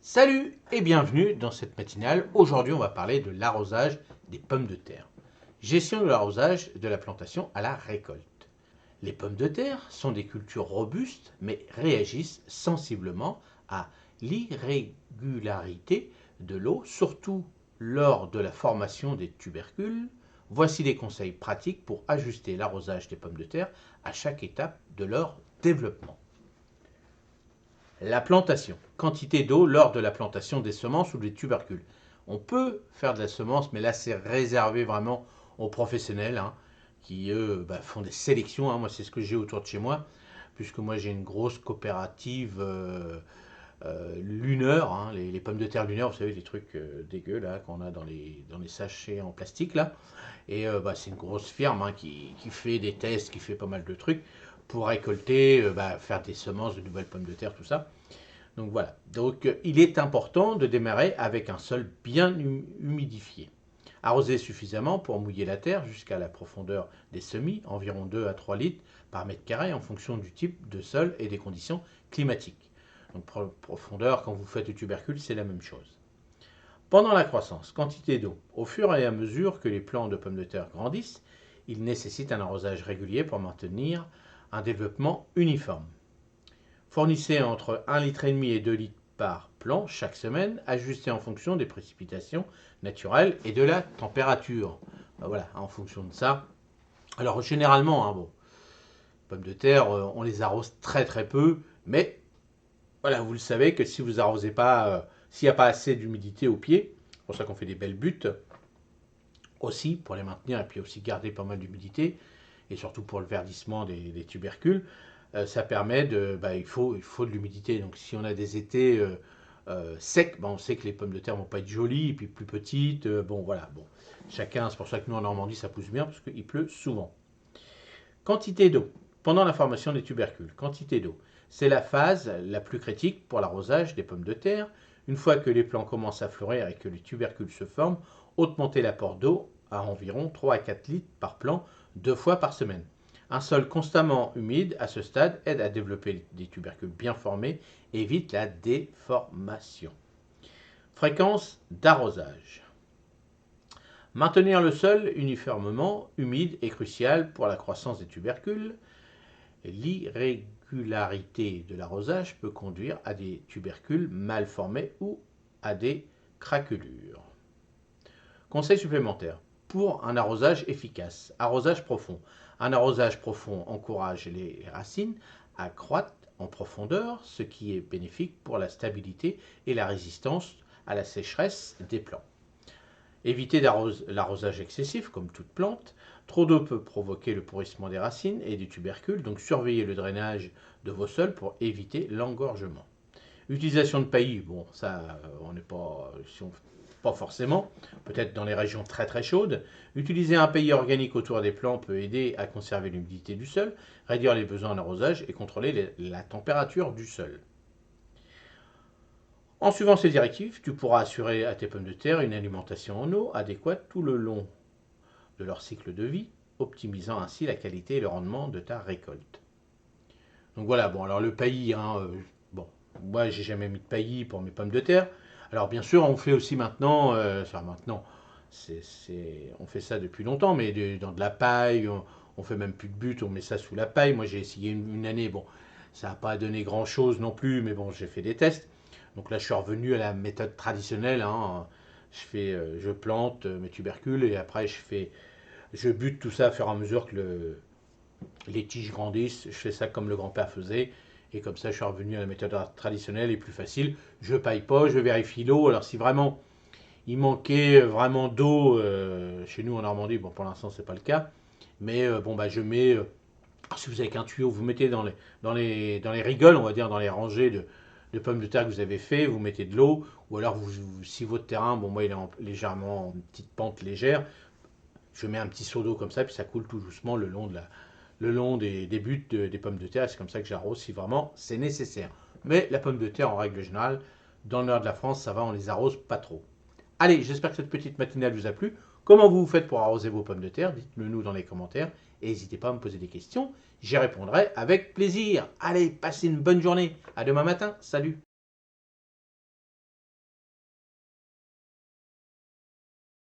Salut et bienvenue dans cette matinale. Aujourd'hui, on va parler de l'arrosage des pommes de terre. Gestion de l'arrosage de la plantation à la récolte. Les pommes de terre sont des cultures robustes mais réagissent sensiblement à l'irrégularité de l'eau, surtout lors de la formation des tubercules. Voici des conseils pratiques pour ajuster l'arrosage des pommes de terre à chaque étape de leur développement. La plantation. Quantité d'eau lors de la plantation des semences ou des tubercules. On peut faire de la semence, mais là c'est réservé vraiment aux professionnels qui eux font des sélections. Moi c'est ce que j'ai autour de chez moi, puisque moi j'ai une grosse coopérative Luneur, les pommes de terre Luneur, vous savez les trucs dégueux là qu'on a dans les sachets en plastique là. Et c'est une grosse firme qui fait des tests, qui fait pas mal de trucs pour récolter, faire des semences de nouvelles pommes de terre, tout ça. Donc voilà, donc il est important de démarrer avec un sol bien humidifié. Arroser suffisamment pour mouiller la terre jusqu'à la profondeur des semis, environ 2 à 3 litres par mètre carré en fonction du type de sol et des conditions climatiques. Donc profondeur, quand vous faites du tubercule, c'est la même chose. Pendant la croissance, quantité d'eau. Au fur et à mesure que les plants de pommes de terre grandissent, ils nécessitent un arrosage régulier pour maintenir un développement uniforme. Fournissez entre 1,5 litre et 2 litres par plant chaque semaine, ajusté en fonction des précipitations naturelles et de la température. Voilà, en fonction de ça. Alors généralement, pommes de terre, on les arrose très très peu, mais voilà, vous le savez que si vous arrosez pas, s'il n'y a pas assez d'humidité au pied, c'est pour ça qu'on fait des belles buttes aussi pour les maintenir et puis aussi garder pas mal d'humidité et surtout pour le verdissement des tubercules. Ça permet de, il faut de l'humidité. Donc si on a des étés secs, on sait que les pommes de terre vont pas être jolies et puis plus petites. Chacun, c'est pour ça que nous en Normandie ça pousse bien parce qu'il pleut souvent. Quantité d'eau. Pendant la formation des tubercules, quantité d'eau. C'est la phase la plus critique pour l'arrosage des pommes de terre. Une fois que les plants commencent à fleurir et que les tubercules se forment, augmentez l'apport d'eau à environ 3 à 4 litres par plant 2 fois par semaine. Un sol constamment humide à ce stade aide à développer des tubercules bien formés et évite la déformation. Fréquence d'arrosage. Maintenir le sol uniformément humide est crucial pour la croissance des tubercules. L'irrégularité de l'arrosage peut conduire à des tubercules mal formés ou à des craquelures. Conseil supplémentaire. Pour un arrosage efficace, arrosage profond. Un arrosage profond encourage les racines à croître en profondeur, ce qui est bénéfique pour la stabilité et la résistance à la sécheresse des plants. Évitez l'arrosage excessif, comme toute plante. Trop d'eau peut provoquer le pourrissement des racines et des tubercules, donc surveillez le drainage de vos sols pour éviter l'engorgement. Utilisation de paillis, ça, on n'est pas, pas forcément, peut-être dans les régions très très chaudes. Utiliser un paillis organique autour des plants peut aider à conserver l'humidité du sol, réduire les besoins en arrosage et contrôler la température du sol. En suivant ces directives, tu pourras assurer à tes pommes de terre une alimentation en eau adéquate tout le long de leur cycle de vie, optimisant ainsi la qualité et le rendement de ta récolte. Donc voilà, alors le paillis, moi j'ai jamais mis de paillis pour mes pommes de terre. Alors bien sûr, on fait aussi maintenant, on fait ça depuis longtemps, mais dans de la paille, on fait même plus de butte, on met ça sous la paille. Moi j'ai essayé une année, ça n'a pas donné grand chose non plus, mais j'ai fait des tests. Donc là je suis revenu à la méthode traditionnelle. Je plante mes tubercules et après je bute tout ça à fur et à mesure que les tiges grandissent. Je fais ça comme le grand-père faisait. Et comme ça, je suis revenu à la méthode traditionnelle et plus facile. Je paille pas, je vérifie l'eau. Alors si vraiment il manquait vraiment d'eau chez nous en Normandie, pour l'instant c'est pas le cas. Mais je mets, si vous avez qu'un tuyau, vous mettez dans les rigoles, on va dire dans les rangées de pommes de terre que vous avez fait, vous mettez de l'eau. Ou alors si votre terrain, moi il est légèrement en petite pente légère, je mets un petit seau d'eau comme ça, puis ça coule tout doucement le long des buttes des pommes de terre. C'est comme ça que j'arrose si vraiment c'est nécessaire. Mais la pomme de terre, en règle générale, dans le nord de la France, ça va, on les arrose pas trop. Allez, j'espère que cette petite matinale vous a plu. Comment vous faites pour arroser vos pommes de terre? Dites-le nous dans les commentaires. Et n'hésitez pas à me poser des questions. J'y répondrai avec plaisir. Allez, passez une bonne journée. À demain matin. Salut.